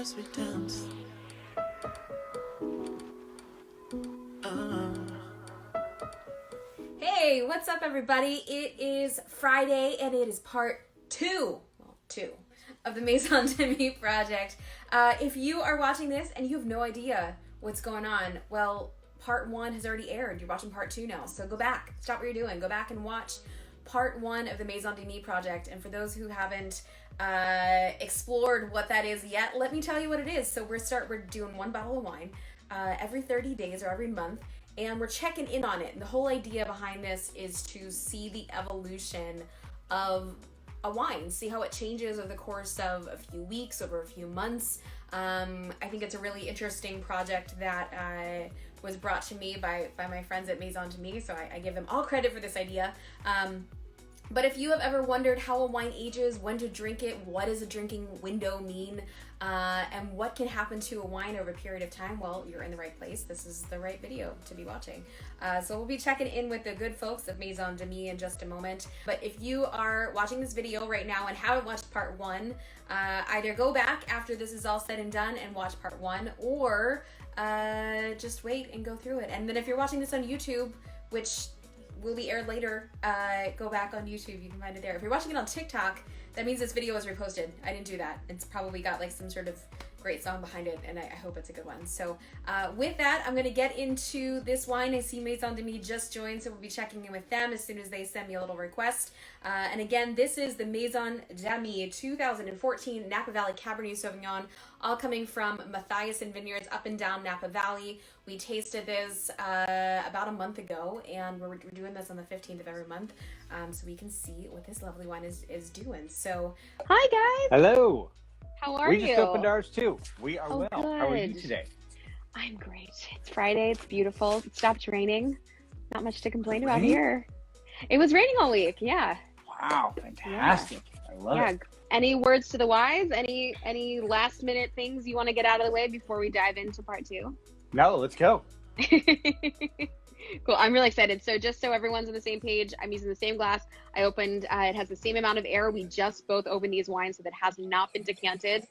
as we dance. Hey, what's up everybody? It is Friday and it is part two of the Maison project. If you are watching this and you have no idea what's going on, well, part one has already aired. You're watching part two now. So go back, stop what you're doing, go back and watch part one of the Maison project. And for those who haven't explored what that is yet, let me tell you what it is. So we're doing one bottle of wine every 30 days or every month. And we're checking in on it. And the whole idea behind this is to see the evolution of a wine, see how it changes over the course of a few weeks, over a few months. I think it's a really interesting project that was brought to me by my friends at Maison, so I give them all credit for this idea. But if you have ever wondered how a wine ages, when to drink it, what does a drinking window mean, and what can happen to a wine over a period of time, well, you're in the right place. This is the right video to be watching. So we'll be checking in with the good folks of Maison in just a moment. But if you are watching this video right now and haven't watched part one, either go back after this is all said and done and watch part one, or just wait and go through it. And then if you're watching this on YouTube, which will be aired later, go back on YouTube, you can find it there. If you're watching it on TikTok, that means this video was reposted. I didn't do that. It's probably got like some sort of great song behind it, and I hope it's a good one. So with that, I'm gonna get into this wine. I see Maison just joined, so we'll be checking in with them as soon as they send me a little request. And again, this is the Maison 2014 Napa Valley Cabernet Sauvignon, all coming from Matthias and Vineyards up and down Napa Valley. We tasted this about a month ago, and we're doing this on the 15th of every month, so we can see what this lovely wine is doing. So, hi guys. Hello. How are you? We just opened ours too. We are well. Good. How are you today? I'm great. It's Friday. It's beautiful. It stopped raining. Not much to complain about here. It was raining all week. Yeah. Wow, fantastic. Yeah. I love it. Any words to the wise? Any last minute things you want to get out of the way before we dive into part two? No, let's go. Cool. I'm really excited. So just so everyone's on the same page, I'm using the same glass. I opened, it has the same amount of air. We just both opened these wines, so that has not been decanted,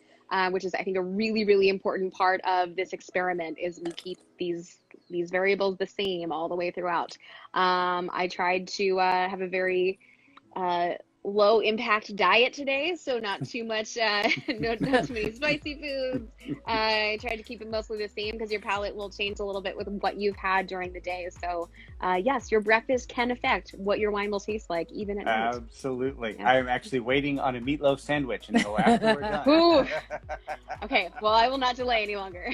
which is, I think, a really, really important part of this experiment is we keep these variables the same all the way throughout. I tried to have a very low impact diet today, so not too much, not too many spicy foods. I tried to keep it mostly the same because your palate will change a little bit with what you've had during the day. So yes, your breakfast can affect what your wine will taste like even at night. Absolutely. Yeah. I'm actually waiting on a meatloaf sandwich until after we're done. Ooh. Okay, well, I will not delay any longer.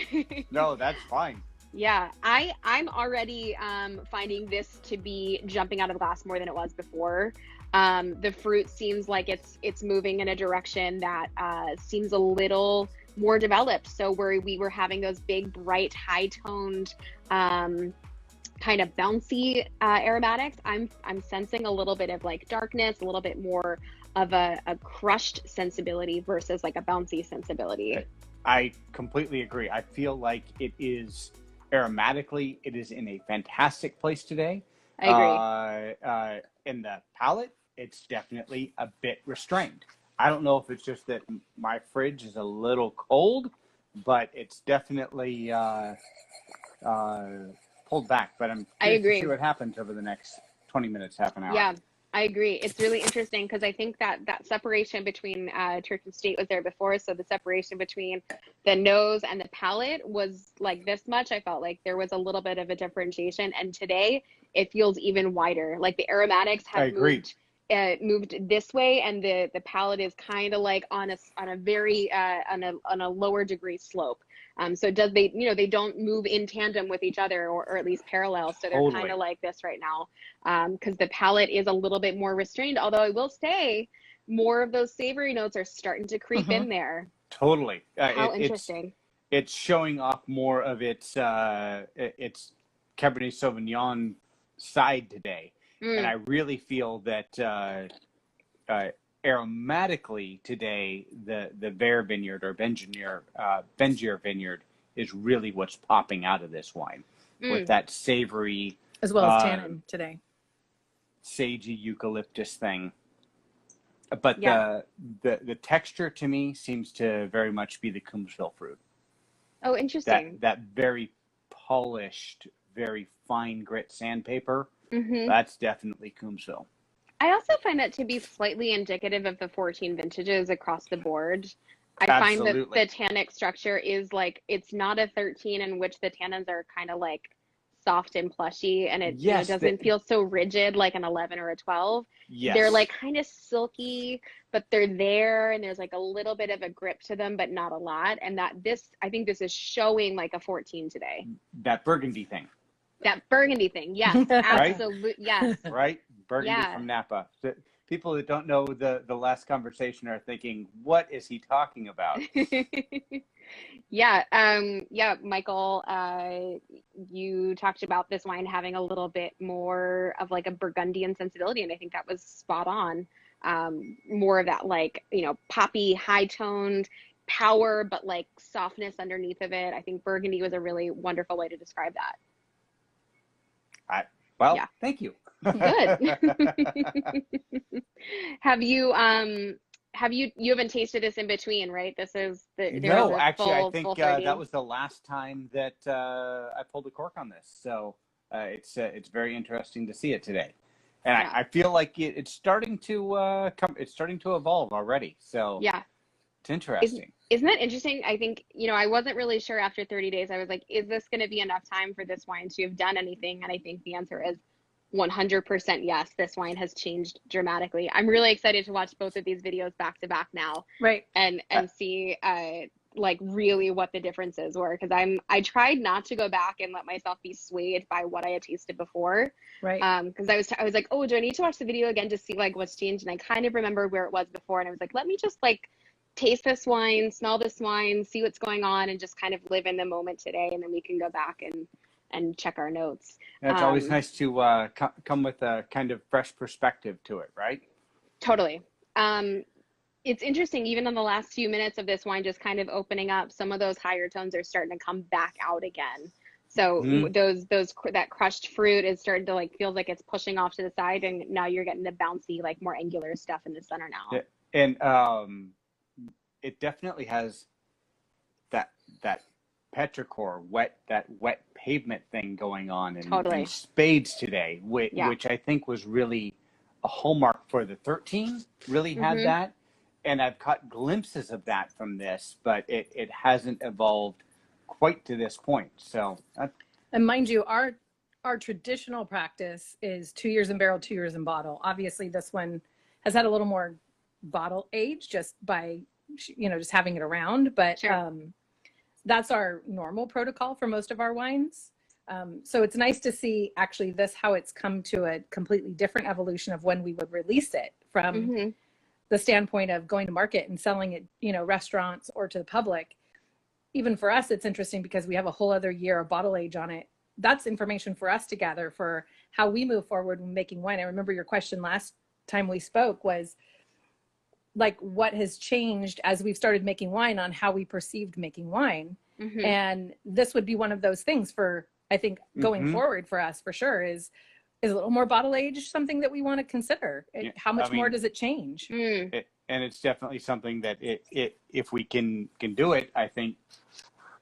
No, that's fine. Yeah, I'm already finding this to be jumping out of the glass more than it was before. The fruit seems like it's moving in a direction that seems a little more developed. So where we were having those big, bright, high-toned, kind of bouncy aromatics, I'm sensing a little bit of like darkness, a little bit more of a crushed sensibility versus like a bouncy sensibility. I completely agree. I feel like it is aromatically, it is in a fantastic place today. I agree. In the palate, it's definitely a bit restrained. I don't know if it's just that my fridge is a little cold, but it's definitely pulled back. But I'm curious to see what happens over the next 20 minutes, half an hour. Yeah, I agree. It's really interesting because I think that separation between church and state was there before. So the separation between the nose and the palate was like this much. I felt like there was a little bit of a differentiation. And today it feels even wider. Like the aromatics have moved this way, and the palate is kind of like on a very on a lower degree slope. So it does, they don't move in tandem with each other, or at least parallel. So they're kind of like this right now, because the palate is a little bit more restrained. Although I will say, more of those savory notes are starting to creep in there. Totally. How interesting. It's showing off more of its Cabernet Sauvignon side today. And I really feel that aromatically today, the Vert Vineyard or Bengier Vineyard is really what's popping out of this wine with that savory, as well as tannin today, sagey eucalyptus thing. But Yeah. the texture to me seems to very much be the Coombsville fruit. Oh, interesting. That very polished, very fine grit sandpaper. Hmm. That's definitely Coombsville. I also find that to be slightly indicative of the 14 vintages across the board. I find that the Absolutely. tannic structure is like it's not a 13 in which the tannins are kind of like soft and plushy, and it Yes, doesn't feel so rigid like an 11 or a 12. They're like yes. kind of silky, but they're there, and there's like a little bit of a grip to them, but not a lot. And I think this is showing like a 14 today. That burgundy thing, That burgundy thing, yes, right? absolutely, yes, Right? Burgundy yeah. from Napa. So people that don't know the last conversation are thinking, what is he talking about? Yeah, yeah, Michael, you talked about this wine having a little bit more of like a Burgundian sensibility, and I think that was spot on. More of that like, poppy, high-toned power, but like softness underneath of it. I think Burgundy was a really wonderful way to describe that. Well, Yeah, thank you. good. You haven't tasted this in between, right? There is No, a actually, I full think that 30. was the last time that I pulled a cork on this. So it's very interesting to see it today, and Yeah. I feel like it's starting to come. It's starting to evolve already. So Yeah. it's interesting. Isn't that interesting? I think, I wasn't really sure after 30 days. I was like, is this going to be enough time for this wine to have done anything? And I think the answer is 100% yes. This wine has changed dramatically. I'm really excited to watch both of these videos back to back now, Right. and see like really what the differences were, because I tried not to go back and let myself be swayed by what I had tasted before. Right. Because I was like, oh, do I need to watch the video again to see like what's changed? And I kind of remembered where it was before, and I was like, let me just like taste this wine, smell this wine, see what's going on, and just kind of live in the moment today, and then we can go back and check our notes. And it's always nice to come with a kind of fresh perspective to it, right? Totally. It's interesting, even in the last few minutes of this wine just kind of opening up, some of those higher tones are starting to come back out again. So that crushed fruit is starting to like, feels like it's pushing off to the side, and now you're getting the bouncy, like more angular stuff in the center now. Yeah. And it definitely has that petrichor, that wet pavement thing going on in spades today, which I think was really a hallmark for the 13. Really had that, and I've caught glimpses of that from this, but it hasn't evolved quite to this point. So, and mind you, our traditional practice is 2 years in barrel, 2 years in bottle. Obviously, this one has had a little more bottle age just by just having it around, but Sure. That's our normal protocol for most of our wines. So it's nice to see actually how it's come to a completely different evolution of when we would release it from the standpoint of going to market and selling it, restaurants or to the public. Even for us, it's interesting because we have a whole other year of bottle age on it. That's information for us to gather for how we move forward when making wine. I remember your question last time we spoke was like, what has changed as we've started making wine on how we perceived making wine. And this would be one of those things for, I think, going forward for us for sure is a little more bottle age something that we want to consider? How much more does it change? And it's definitely something that if we can do it, I think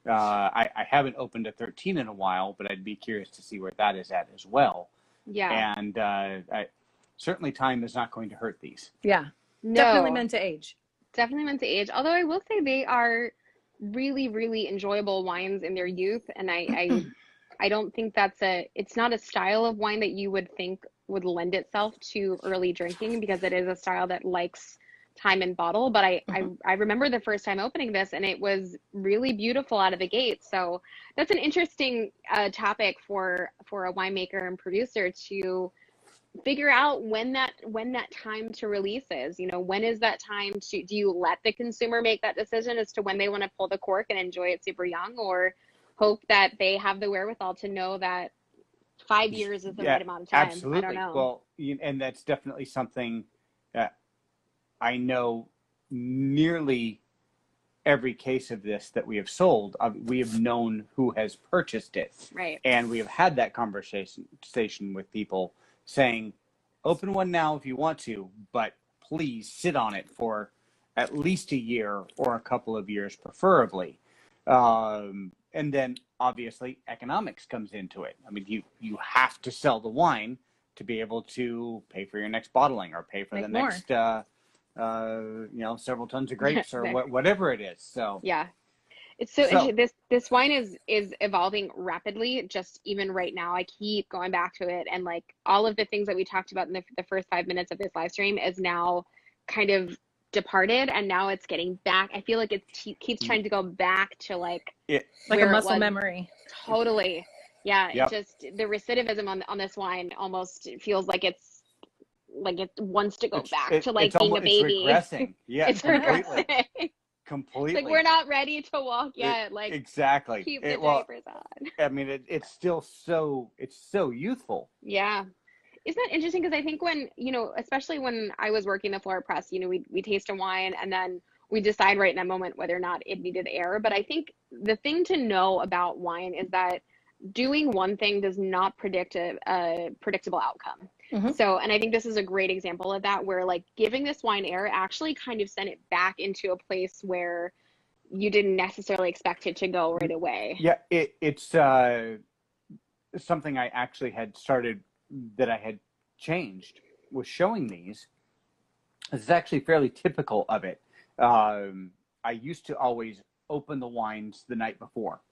I haven't opened a 13 in a while, but I'd be curious to see where that is at as well. Yeah. And certainly time is not going to hurt these. Yeah. No. Definitely meant to age. Definitely meant to age. Although I will say they are really, really enjoyable wines in their youth. And I don't think it's not a style of wine that you would think would lend itself to early drinking, because it is a style that likes time in bottle. But I remember the first time opening this, and it was really beautiful out of the gate. So that's an interesting topic for a winemaker and producer to figure out when that time to release is. When is that time do you let the consumer make that decision as to when they want to pull the cork and enjoy it super young, or hope that they have the wherewithal to know that 5 years is the right amount of time? Absolutely. I don't know. Well, and that's definitely something that I know nearly every case of this that we have sold, we have known who has purchased it. Right. And we have had that conversation with people saying, open one now if you want to, but please sit on it for at least a year or a couple of years, preferably. And then obviously economics comes into it. I mean, you have to sell the wine to be able to pay for your next bottling or pay for the next, several tons of grapes or whatever it is. So yeah. It's so this wine is evolving rapidly. Just even right now, I keep going back to it, and like all of the things that we talked about in the first 5 minutes of this live stream is now kind of departed, and now it's getting back. I feel like it keeps trying to go back to like a muscle memory. Totally, yeah. Yep. It just the recidivism on this wine almost feels like it wants to go back to like being a baby. It's regressing. Yeah, it's regressing. Completely. Like we're not ready to walk yet. Like exactly. Keep the diapers on. I mean, it's still so youthful. Yeah. Isn't that interesting? Because I think when, especially when I was working the floor press, we taste a wine and then we decide right in that moment whether or not it needed air. But I think the thing to know about wine is that doing one thing does not predict a predictable outcome. Mm-hmm. So, and I think this is a great example of that, where like giving this wine air actually kind of sent it back into a place where you didn't necessarily expect it to go right away. Yeah, it's something I actually had started that I had changed was showing these. It's actually fairly typical of it. I used to always open the wines the night before,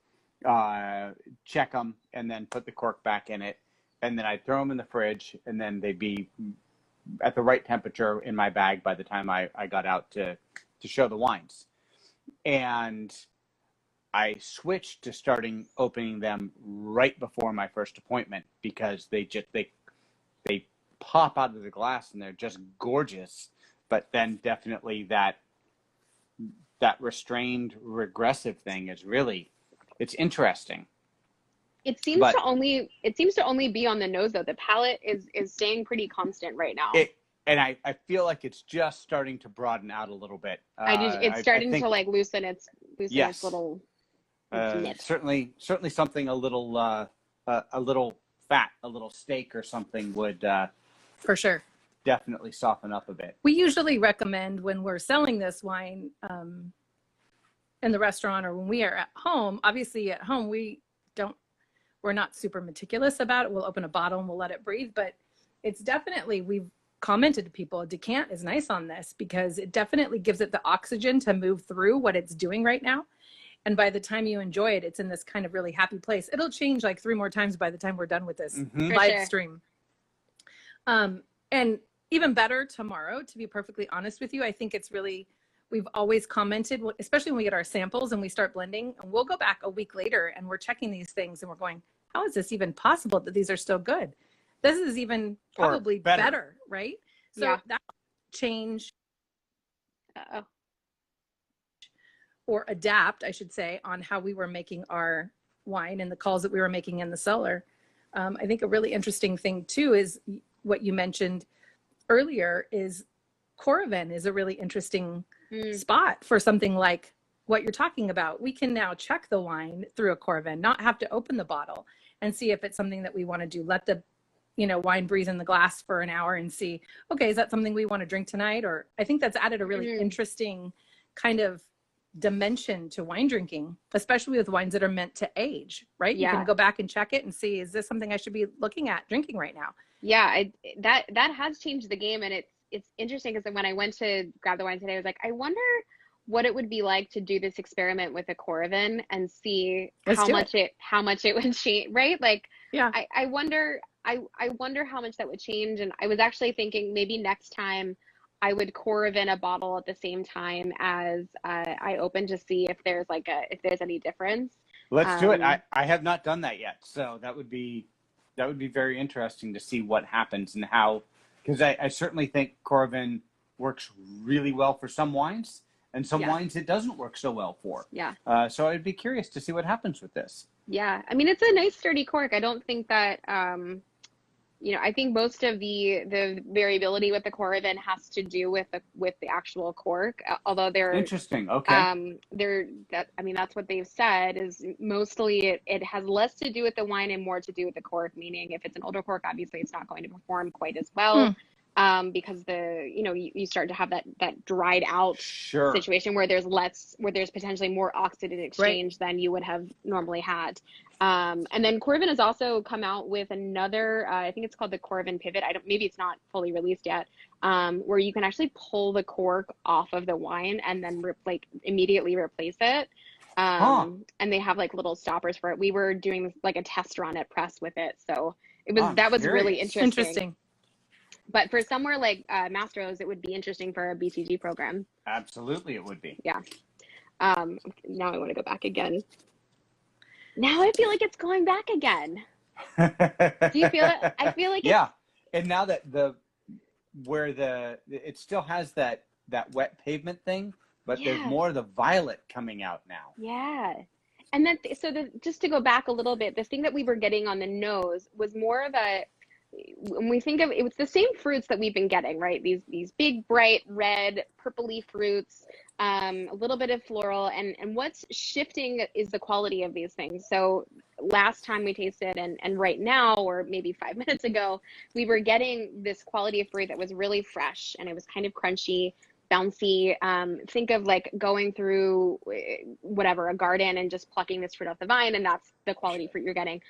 check them, and then put the cork back in it. And then I'd throw them in the fridge, and then they'd be at the right temperature in my bag by the time I got out to show the wines. And I switched to starting opening them right before my first appointment because they pop out of the glass and they're just gorgeous. But then definitely that restrained regressive thing is really, it's interesting. It seems to only be on the nose though. The palate is staying pretty constant right now. And I feel like it's just starting to broaden out a little bit. It's starting to like loosen its little nip. Certainly something a little fat, a little steak or something would for sure definitely soften up a bit. We usually recommend when we're selling this wine in the restaurant or when we are at home. Obviously at home we're not super meticulous about it. We'll open a bottle and we'll let it breathe, but it's definitely, we've commented to people, a decant is nice on this because it definitely gives it the oxygen to move through what it's doing right now. And by the time you enjoy it, it's in this kind of really happy place. It'll change like 3 more times by the time we're done with this live stream. And even better tomorrow, to be perfectly honest with you, I think it's really, we've always commented, especially when we get our samples and we start blending, and we'll go back a week later and we're checking these things and we're going, how is this even possible that these are still good? This is even probably better, right? So that change or adapt, I should say, on how we were making our wine and the calls that we were making in the cellar. I think a really interesting thing too is what you mentioned earlier is Coravin is a really interesting spot for something like what you're talking about. We can now check the wine through a Coravin, not have to open the bottle and see if it's something that we want to do. Let the wine breathe in the glass for an hour and see, okay, is that something we want to drink tonight? Or I think that's added a really interesting kind of dimension to wine drinking, especially with wines that are meant to age, right? You can go back and check it and see, is this something I should be looking at drinking right now? Yeah, that has changed the game. And it's interesting because when I went to grab the wine today, I was like, I wonder what it would be like to do this experiment with a Coravin and see how much it would change, right? Like, yeah, I wonder how much that would change. And I was actually thinking maybe next time I would Coravin a bottle at the same time as I open to see if there's any difference. Let's do it. I have not done that yet, so that would be very interesting to see what happens and how, because I certainly think Coravin works really well for some wines, and some wines it doesn't work so well for. Yeah. So I'd be curious to see what happens with this. Yeah, I mean, it's a nice sturdy cork. I don't think that I think most of the variability with the Coravin has to do with the actual cork, although they're interesting. Okay. That's what they've said is mostly it has less to do with the wine and more to do with the cork, meaning if it's an older cork, obviously it's not going to perform quite as well. because you start to have that dried out Sure. situation where there's potentially more oxidant exchange than you would have normally had. And then Corvin has also come out with another, I think it's called the Corvin Pivot. maybe it's not fully released yet, where you can actually pull the cork off of the wine and then immediately replace it. And they have like little stoppers for it. We were doing like a test run at Press with it, so that was really interesting. But for somewhere like Mastro's, it would be interesting for a BCG program. Absolutely, it would be. Yeah. Now I want to go back again. Now I feel like it's going back again. Do you feel it? I feel like yeah. And now that it still has that wet pavement thing, but there's more of the violet coming out now. Yeah. And then just to go back a little bit, the thing that we were getting on the nose was more of when we think of it, was the same fruits that we've been getting, right? These big, bright, red, purpley fruits, a little bit of floral, and what's shifting is the quality of these things. So last time we tasted and right now, or maybe 5 minutes ago, we were getting this quality of fruit that was really fresh, and it was kind of crunchy, bouncy. Think of like going through a garden and just plucking this fruit off the vine, and that's the quality fruit you're getting.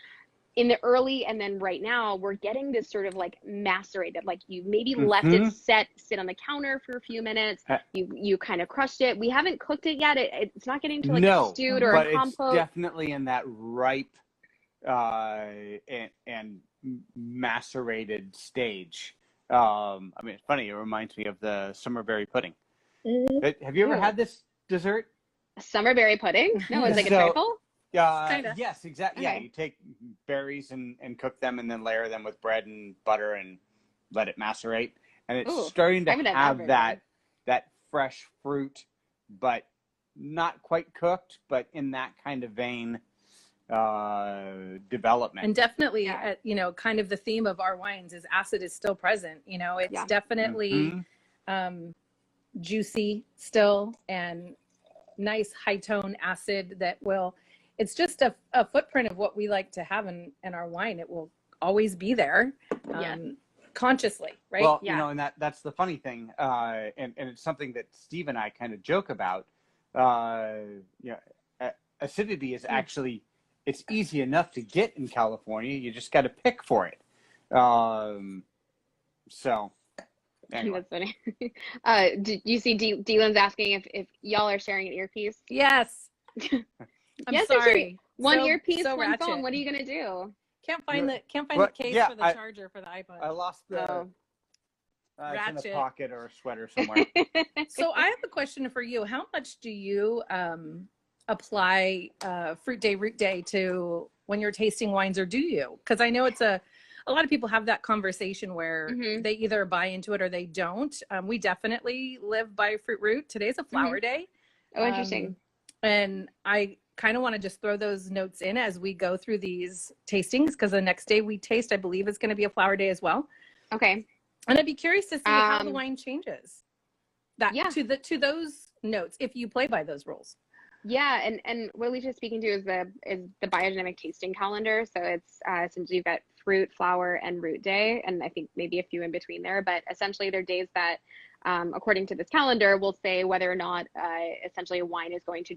In the early, and then right now, we're getting this sort of like macerated, like you maybe left it sit on the counter for a few minutes. You kind of crushed it. We haven't cooked it yet. It's not getting to like a stewed or a compote. But it's definitely in that ripe and macerated stage. I mean, it's funny. It reminds me of the summerberry pudding. Have you ever had this dessert? Summerberry pudding? No, it's like a trifle? Yes, exactly. Okay. Yeah, you take berries and cook them and then layer them with bread and butter and let it macerate. And it's starting to have that fresh fruit, but not quite cooked, but in that kind of vein development. And definitely, kind of the theme of our wines is acid is still present. It's definitely juicy still and nice high tone acid that it's just a footprint of what we like to have in our wine. It will always be there consciously, right? Well, and that's the funny thing. And it's something that Steve and I kind of joke about. Acidity is actually, it's easy enough to get in California. You just got to pick for it. So anyway. That's funny. Do you see Dylan's asking if y'all are sharing an earpiece? Yes. I'm sorry. One earpiece, one ratchet. phone. What are you gonna do? Can't find the case for the charger for the iPod. I lost the. It's in a pocket or a sweater somewhere. So I have a question for you. How much do you apply fruit day, root day to when you're tasting wines, or do you? Because I know it's a lot of people have that conversation where they either buy into it or they don't. We definitely live by fruit root. Today's a flower day. Oh, interesting. And I kind of want to just throw those notes in as we go through these tastings, because the next day we taste, I believe, is going to be a flower day as well. Okay. And I'd be curious to see how the wine changes to those notes if you play by those rules. Yeah, and what Alicia's speaking to is the biodynamic tasting calendar. So it's essentially you've got fruit, flower, and root day, and I think maybe a few in between there. But essentially, they're days that, according to this calendar, will say whether or not essentially a wine is going to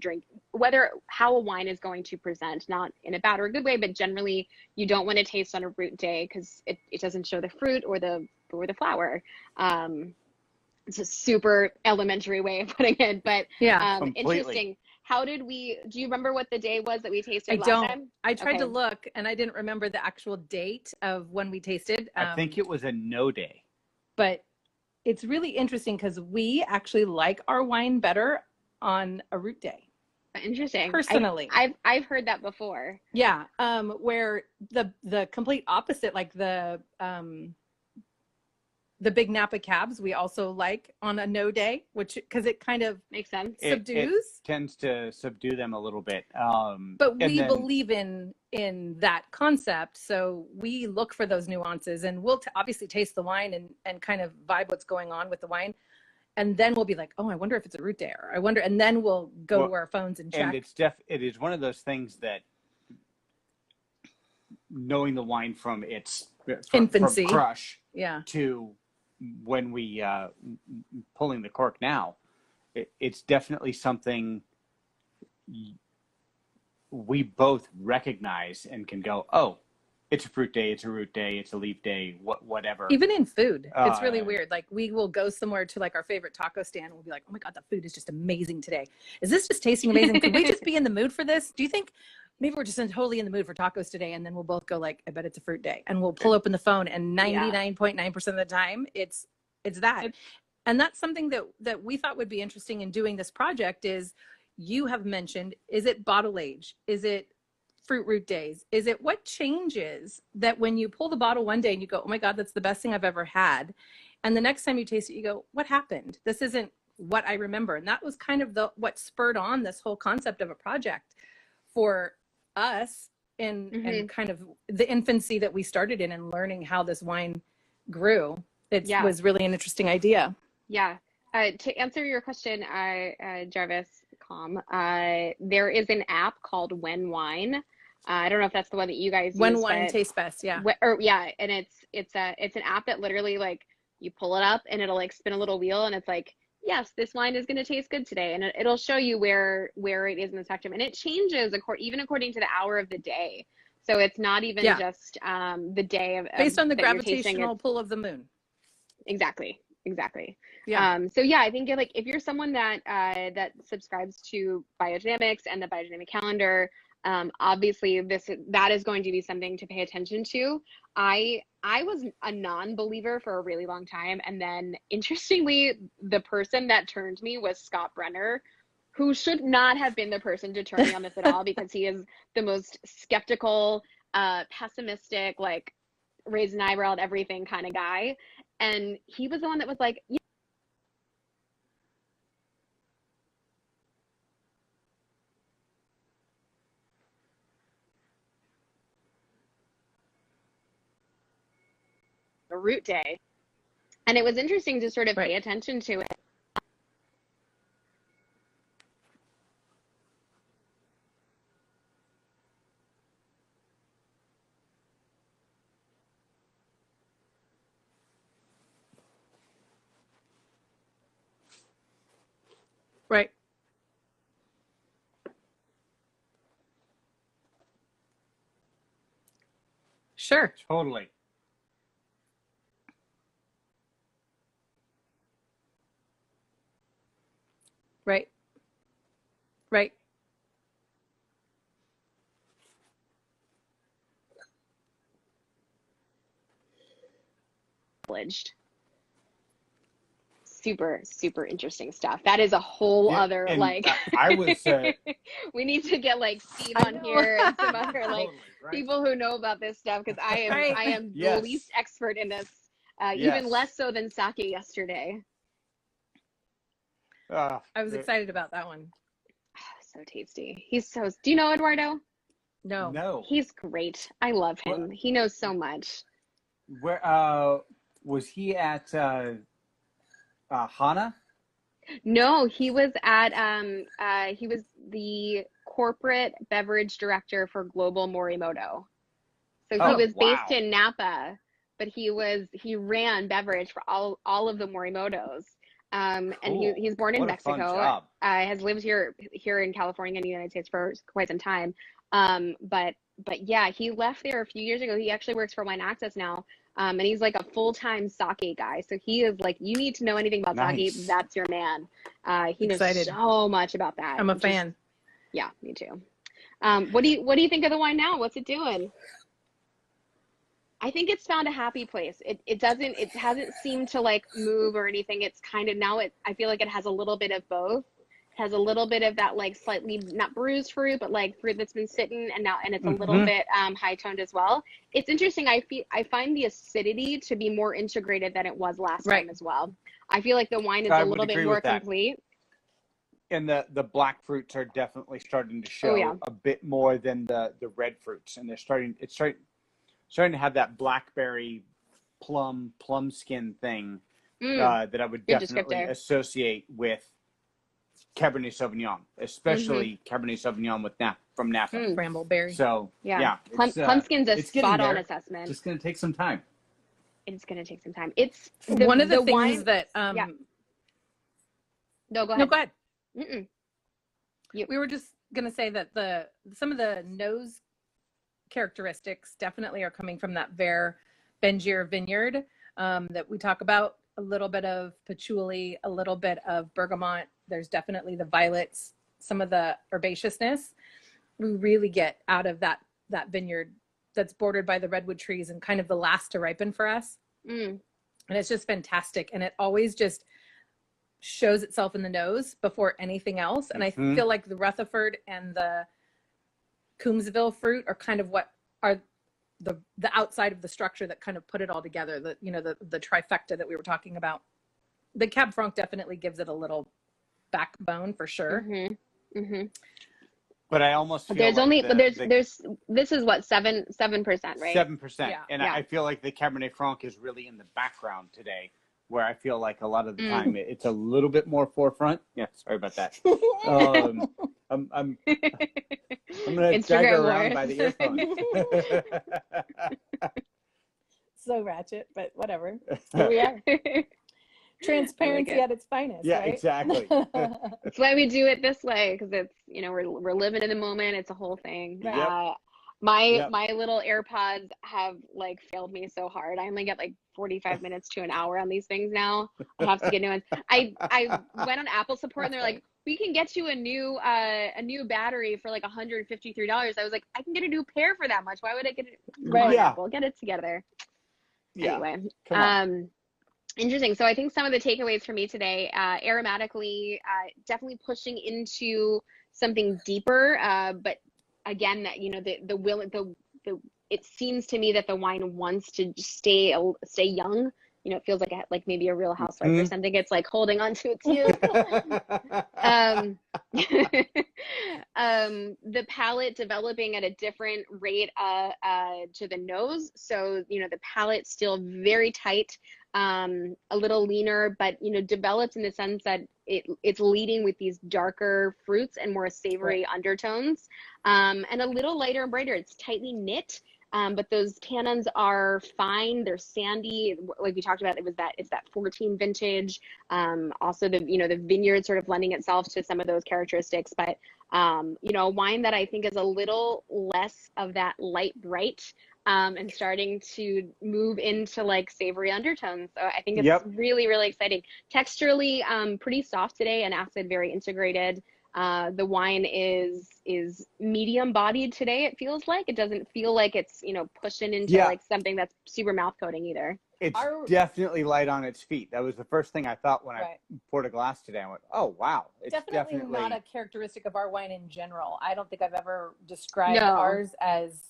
how a wine is going to present, not in a bad or a good way, but generally you don't want to taste on a root day because it doesn't show the fruit or the flower. It's a super elementary way of putting it, but interesting. Do you remember what the day was that we tasted last time? I tried to look and I didn't remember the actual date of when we tasted. I think it was a no day. But it's really interesting because we actually like our wine better on a root day. Interesting. Personally. I've heard that before. Yeah. Where the complete opposite, like the big Napa cabs, we also like on a no day, because it kind of makes sense. Subdues. It tends to subdue them a little bit. But we believe in that concept, so we look for those nuances, and we'll obviously taste the wine and kind of vibe what's going on with the wine, and then we'll be like, oh, I wonder if it's a root day, or I wonder, and then we'll go to our phones and check. And it is one of those things that knowing the wine from its infancy, from crush, yeah, to when we pulling the cork now, it's definitely something we both recognize and can go, oh, it's a fruit day, it's a root day, it's a leaf day, whatever. Even in food, it's really weird. Like we will go somewhere to like our favorite taco stand and we'll be like, oh my God, the food is just amazing today. Is this just tasting amazing? Could we just be in the mood for this? Do you think maybe we're just totally in the mood for tacos today? And then we'll both go like, I bet it's a fruit day. And we'll pull open the phone and 99.9% of the time it's that. And that's something that we thought would be interesting in doing this project is you have mentioned, is it bottle age? Is it fruit root days? Is it what changes that when you pull the bottle one day and you go, oh my God, that's the best thing I've ever had. And the next time you taste it, you go, what happened? This isn't what I remember. And that was kind of what spurred on this whole concept of a project for us and kind of the infancy that we started in and learning how this wine grew. It was really an interesting idea. Yeah. To answer your question, Jarvis, there is an app called When Wine. I don't know if that's the one that you guys When use, Wine Tastes Best, yeah. And it's an app that literally like you pull it up and it'll like spin a little wheel and it's like, yes, this wine is going to taste good today, and it'll show you where it is in the spectrum, and it changes even according to the hour of the day. So it's not even just the day of based on the that you're tasting gravitational pull of the moon. Exactly. Yeah. So yeah, I think like if you're someone that that subscribes to biodynamics and the biodynamic calendar, obviously that is going to be something to pay attention to. I was a non-believer for a really long time, and then interestingly, the person that turned me was Scott Brenner, who should not have been the person to turn me on this at all, because he is the most skeptical, pessimistic, like raise an eyebrow at everything kind of guy. And he was the one that was like, yeah. A root day. And it was interesting to sort of pay attention to it. Right. Sure. Totally. Right. Right. Super interesting stuff. That is a whole other like I was we need to get like Steve on here and some other like people who know about this stuff, because I am the least expert in this, even less so than sake yesterday. I was excited about that one. So tasty. Do you know Eduardo? No. He's great. I love him. Well, he knows so much. Where was he at Hana? No, he was at he was the corporate beverage director for Global Morimoto. So he was based in Napa, but he ran beverage for all of the Morimotos. And he's born in Mexico. Has lived here in California and the United States for quite some time. But yeah, he left there a few years ago. He actually works for Wine Access now. And he's like a full-time sake guy. So he is like, you need to know anything about sake, that's your man. He knows so much about that. I'm a fan. Yeah, me too. What do you think of the wine now? What's it doing? I think it's found a happy place. It hasn't seemed to like move or anything. It's kind of I feel like it has a little bit of both. It has a little bit of that like slightly not bruised fruit, but like fruit that's been sitting and it's a little bit high toned as well. It's interesting. I find the acidity to be more integrated than it was last time as well. I feel like the wine is a little bit more complete. And the black fruits are definitely starting to show a bit more than the red fruits, and it's starting to have that blackberry plum skin thing that I would definitely associate with Cabernet Sauvignon, especially Cabernet Sauvignon from Napa. Brambleberry. So yeah, plum skin's a spot on assessment. Just going to take some time. it's going to take some time. It's one of the things wine, that, yeah. No, go ahead. no, go ahead. Mm-mm. We were just going to say that some of the nose characteristics definitely are coming from that Bengier vineyard that we talk about. A little bit of patchouli, a little bit of bergamot. There's definitely the violets, some of the herbaceousness we really get out of that vineyard that's bordered by the redwood trees and kind of the last to ripen for us. And it's just fantastic. And it always just shows itself in the nose before anything else. And I feel like the Rutherford and the Coombsville fruit are kind of what are the outside of the structure that kind of put it all together. The trifecta that we were talking about. The Cab Franc definitely gives it a little backbone for sure. But I almost feel there's like only this is what 7%, right? 7%. Yeah. And I feel like the Cabernet Franc is really in the background today, where I feel like a lot of the time it's a little bit more forefront. Yeah, sorry about that. I'm gonna drag her around by the earphones. So ratchet, but whatever. Here we are. Transparency at its finest. Yeah, right? exactly. That's why we do it this way, because it's, we're living in the moment. It's a whole thing. Right. My little AirPods have like failed me so hard. I only get like 45 minutes to an hour on these things now. I have to get new ones. I went on Apple support and they're like, we can get you a new battery for like $153. I was like, I can get a new pair for that much. Why would I get it? Right. Yeah. Apple, get it together. Yeah. Anyway, Come on. Interesting. So I think some of the takeaways for me today, aromatically, definitely pushing into something deeper. But again, that it seems to me that the wine wants to stay young. It feels like maybe a Real Housewife or something. It's like holding on to its youth. The palate developing at a different rate to the nose. So, the palate still very tight, a little leaner, but, developed in the sense that it's leading with these darker fruits and more savory undertones, and a little lighter and brighter. It's tightly knit. But those tannins are fine. They're sandy. Like we talked about, it's that 14 vintage. Also the vineyard sort of lending itself to some of those characteristics, but, a wine that I think is a little less of that light bright, and starting to move into like savory undertones. So I think it's really, really exciting. Texturally, pretty soft today, and acid very integrated. The wine is medium bodied today. It feels like it doesn't feel like it's pushing into like something that's super mouth coating either. It's definitely light on its feet. That was the first thing I thought when I poured a glass today. I went, oh wow, it's definitely not a characteristic of our wine in general. I don't think I've ever described ours as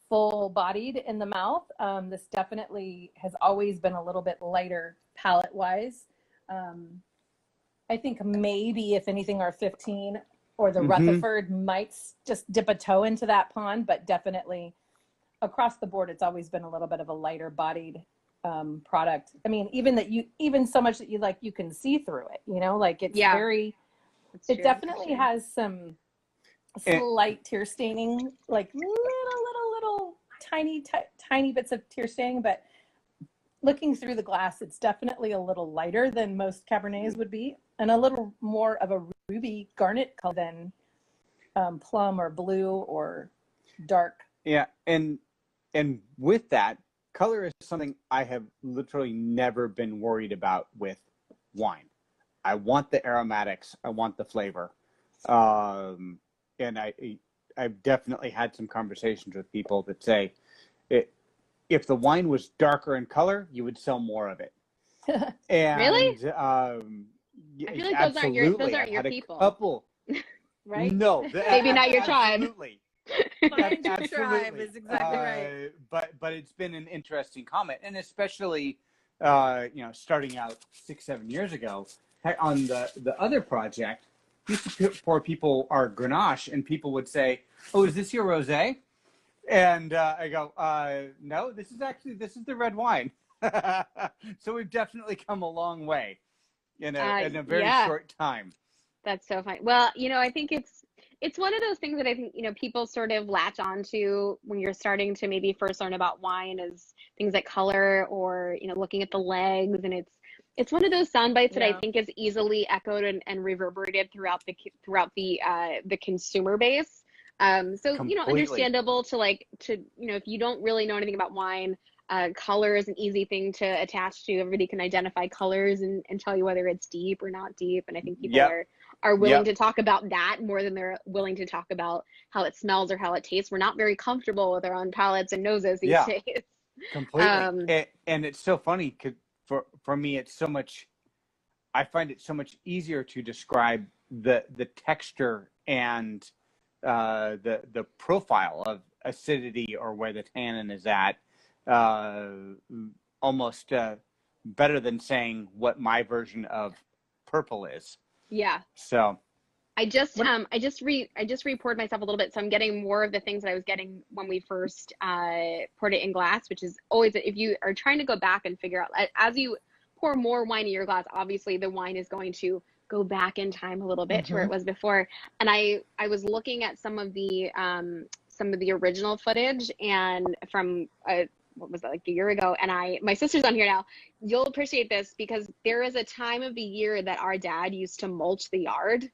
full bodied in the mouth. This definitely has always been a little bit lighter palate wise. I think maybe, if anything, our 15 or the Rutherford might just dip a toe into that pond, but definitely across the board, it's always been a little bit of a lighter bodied product. I mean, even so much that you can see through it, like it's very, it definitely has some slight tear staining, like little tiny bits of tear staining, but looking through the glass, it's definitely a little lighter than most Cabernets would be, and a little more of a ruby garnet color than plum or blue or dark. Yeah, and with that, color is something I have literally never been worried about with wine. I want the aromatics, I want the flavor, and I've definitely had some conversations with people that say, if the wine was darker in color, you would sell more of it. And, really? I feel like those aren't your people. Couple, right? No, maybe not your tribe. Absolutely. Find your tribe is exactly right. But it's been an interesting comment, and especially starting out 6-7 years ago on the other project, used to pour people our Grenache, and people would say, "Oh, is this your rosé?" And I go, "No, this is the red wine." So we've definitely come a long way in a very short time. That's so funny. Well, I think it's one of those things that I think, people sort of latch onto when you're starting to maybe first learn about wine, is things like color or, you know, looking at the legs. And it's one of those sound bites that I think is easily echoed and reverberated throughout the consumer base. So, you know, understandable to you know, if you don't really know anything about wine, color is an easy thing to attach to. Everybody can identify colors and tell you whether it's deep or not deep. And I think people are willing to talk about that more than they're willing to talk about how it smells or how it tastes. We're not very comfortable with our own palates and noses these days. Completely. And it's so funny because for me, it's so much, I find it so much easier to describe the texture and the profile of acidity or where the tannin is at, almost better than saying what my version of purple is. Yeah. So I just re-poured myself a little bit, so I'm getting more of the things that I was getting when we first poured it in glass, which is always, if you are trying to go back and figure out, as you pour more wine in your glass, obviously the wine is going to go back in time a little bit to where it was before. And I was looking at some of the original footage and from what was that, like a year ago, and my sister's on here now. You'll appreciate this because there is a time of the year that our dad used to mulch the yard.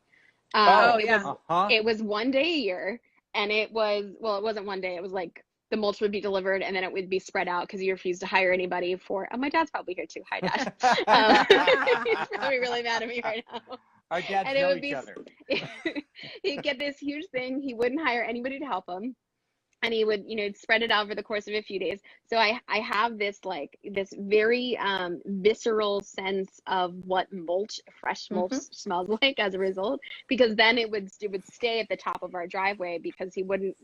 It was one day a year, and it wasn't one day. It was like the mulch would be delivered and then it would be spread out because he refused to hire anybody for. My dad's probably here too. Hi, Dad. He's probably really mad at me right now. Our dads know each other. He'd get this huge thing. He wouldn't hire anybody to help him. And he would, you know, spread it out over the course of a few days. So I have this very visceral sense of what fresh mulch smells like as a result, because then it would stay at the top of our driveway because he wouldn't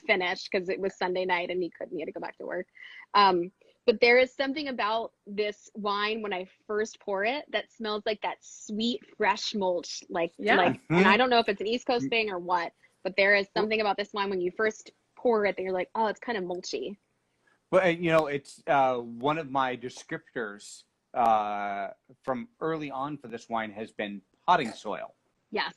finish because it was Sunday night and he had to go back to work. But there is something about this wine when I first pour it that smells like that sweet fresh mulch, and I don't know if it's an East Coast thing or what, but there is something about this wine when you first pour it that you're like, oh, it's kind of mulchy. Well, you know, it's one of my descriptors from early on for this wine has been potting soil. Yes.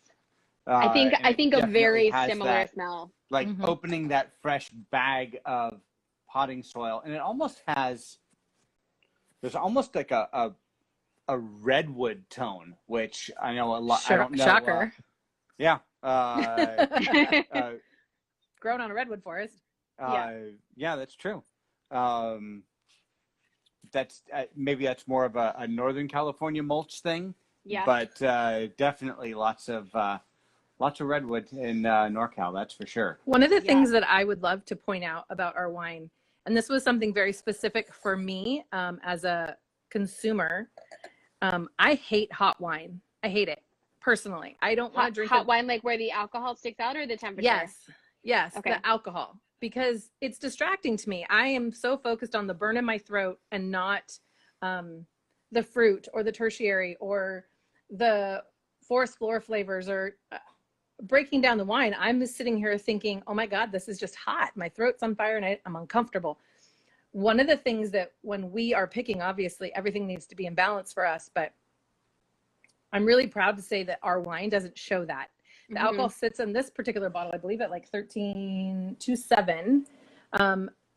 I think a very similar smell. Like opening that fresh bag of potting soil, and it almost there's almost like a redwood tone, which I know a lot. I don't know. Shocker. Yeah. Grown on a redwood forest. Yeah, that's true. That's maybe that's more of a Northern California mulch thing. Yeah. But definitely lots of redwood in NorCal. That's for sure. One of the things that I would love to point out about our wine, and this was something very specific for me as a consumer, I hate hot wine. I hate it personally. I don't want to drink hot wine, like where the alcohol sticks out, or the temperature. Yes, okay. The alcohol, because it's distracting to me. I am so focused on the burn in my throat and not the fruit or the tertiary or the forest floor flavors or breaking down the wine. I'm just sitting here thinking, oh my God, this is just hot. My throat's on fire and I'm uncomfortable. One of the things that when we are picking, obviously everything needs to be in balance for us, but I'm really proud to say that our wine doesn't show that. The alcohol sits in this particular bottle, I believe, at like 13.27.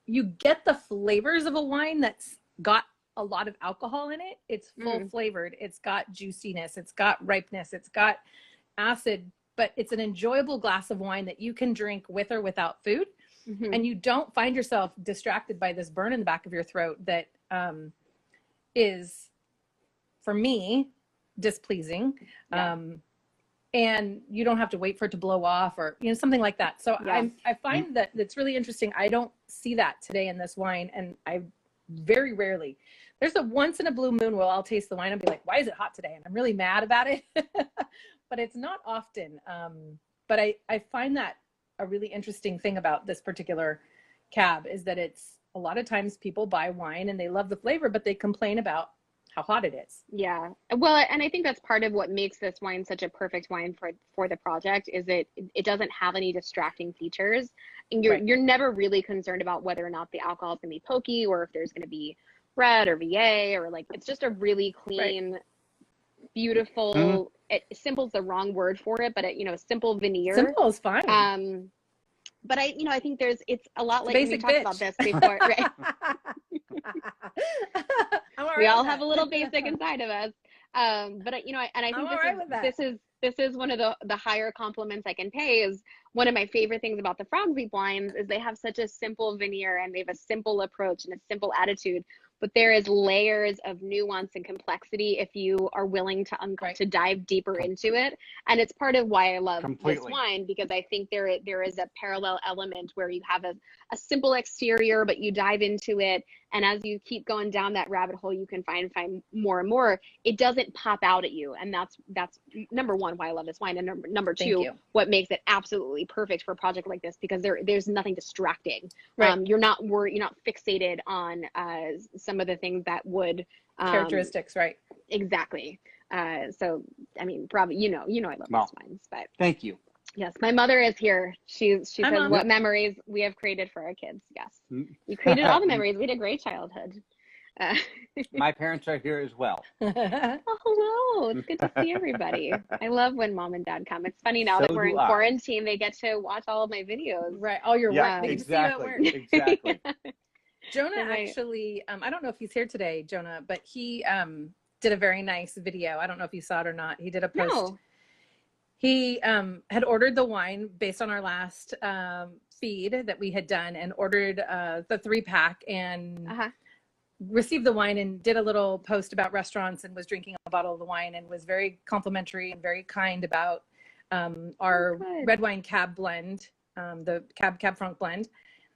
You get the flavors of a wine that's got a lot of alcohol in it. It's full flavored. It's got juiciness. It's got ripeness. It's got acid, but it's an enjoyable glass of wine that you can drink with or without food. And you don't find yourself distracted by this burn in the back of your throat that is, for me, displeasing. And you don't have to wait for it to blow off or, you know, something like that. So I find that it's really interesting. I don't see that today in this wine. And I very rarely, there's a once in a blue moon where I'll taste the wine and be like, why is it hot today? And I'm really mad about it, but it's not often. But I find that a really interesting thing about this particular cab is that it's a lot of times people buy wine and they love the flavor, but they complain about how hot it is. Yeah. Well, and I think that's part of what makes this wine such a perfect wine for the project is it doesn't have any distracting features. And you're never really concerned about whether or not the alcohol is going to be pokey or if there's going to be red or VA or like, it's just a really clean, beautiful, simple's the wrong word for it, but simple veneer. Simple is fine. But I think it's a lot like we talked about this before, right? We all have a little basic inside of us. But you know, and I think this is one of the higher compliments I can pay. Is one of my favorite things about the Frog Leap wines is they have such a simple veneer and they have a simple approach and a simple attitude. But there is layers of nuance and complexity if you are willing to to dive deeper into it. And it's part of why I love this wine, because I think there is a parallel element where you have a simple exterior, but you dive into it. And as you keep going down that rabbit hole, you can find more and more. It doesn't pop out at you. And that's number one, why I love this wine. And number two, what makes it absolutely perfect for a project like this, because there's nothing distracting. Right. You're not fixated on some of the things that would characteristics, right? Exactly. So I mean, probably I love these wines, but thank you. Yes, my mother is here. She says what memories we have created for our kids. Yes, you created all the memories. We had a great childhood. My parents are here as well. Oh, hello. It's good to see everybody. I love when mom and dad come. It's funny now that we're in quarantine, they get to watch all of my videos. Right. All your work. They Exactly. get to see you at work. Exactly. Jonah actually, I don't know if he's here today, Jonah, but he did a very nice video. I don't know if you saw it or not. He did a post. No. He had ordered the wine based on our last feed that we had done, and ordered the 3-pack and received the wine and did a little post about restaurants, and was drinking a bottle of the wine and was very complimentary and very kind about our red wine cab blend, the Cab Franc blend.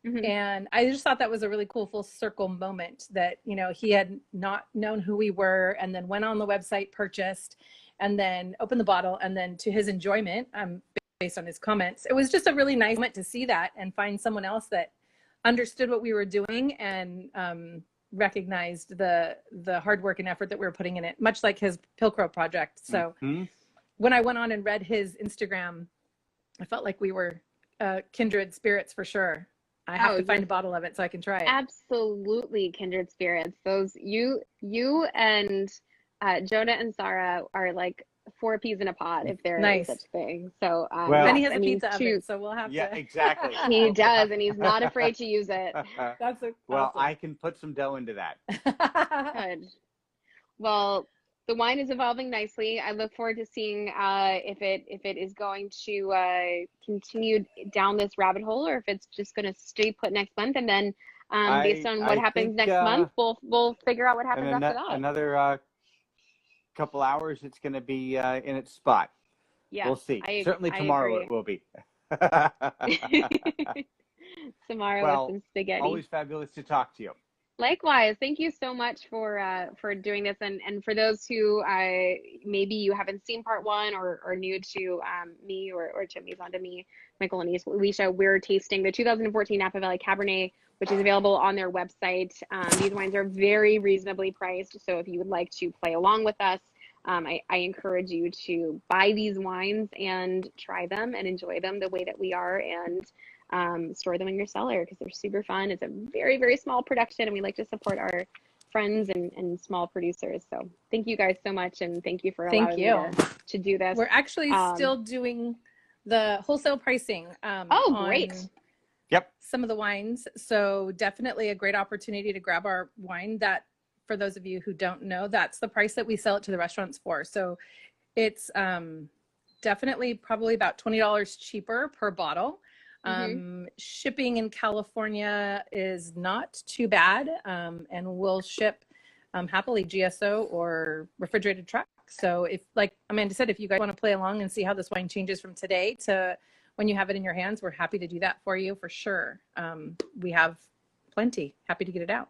Mm-hmm. And I just thought that was a really cool full circle moment that, he had not known who we were, and then went on the website, purchased, and then opened the bottle, and then to his enjoyment, based on his comments, it was just a really nice moment to see that and find someone else that understood what we were doing and recognized the hard work and effort that we were putting in it, much like his Pilcrow project. So when I went on and read his Instagram, I felt like we were kindred spirits for sure. I have to find a bottle of it so I can try it. Absolutely kindred spirits. Those you and Jonah and Sarah are like 4 peas in a pod, if there is such thing. So and he has a pizza oven, so we'll have to. Yeah, exactly. He does, and he's not afraid to use it. That's well, awesome. I can put some dough into that. Good. Well, the wine is evolving nicely. I look forward to seeing if it is going to continue down this rabbit hole, or if it's just going to stay put next month, and then based on what happens next month, we'll figure out what happens after that. Another couple hours, it's going to be in its spot. Yeah, we'll see. Certainly tomorrow it will be. Tomorrow with some spaghetti. Always fabulous to talk to you. Likewise. Thank you so much for doing this, and for those who maybe you haven't seen part 1 or are new to me or to Maison, to me, Michael and Alicia, we're tasting the 2014 Napa Valley Cabernet, which is available on their website. These wines are very reasonably priced, so if you would like to play along with us, I encourage you to buy these wines and try them and enjoy them the way that we are, and store them in your cellar because they're super fun. It's a very, very small production, and we like to support our friends and small producers. So thank you guys so much, and thank you for allowing me to do this. We're actually still doing the wholesale pricing. Great. Yep. Some of the wines. So definitely a great opportunity to grab our wine. That, for those of you who don't know, that's the price that we sell it to the restaurants for. So it's definitely probably about $20 cheaper per bottle. Shipping in California is not too bad, and we'll ship happily GSO or refrigerated truck. So if, like Amanda said, if you guys want to play along and see how this wine changes from today to when you have it in your hands, we're happy to do that for you for sure. We have plenty. Happy to get it out.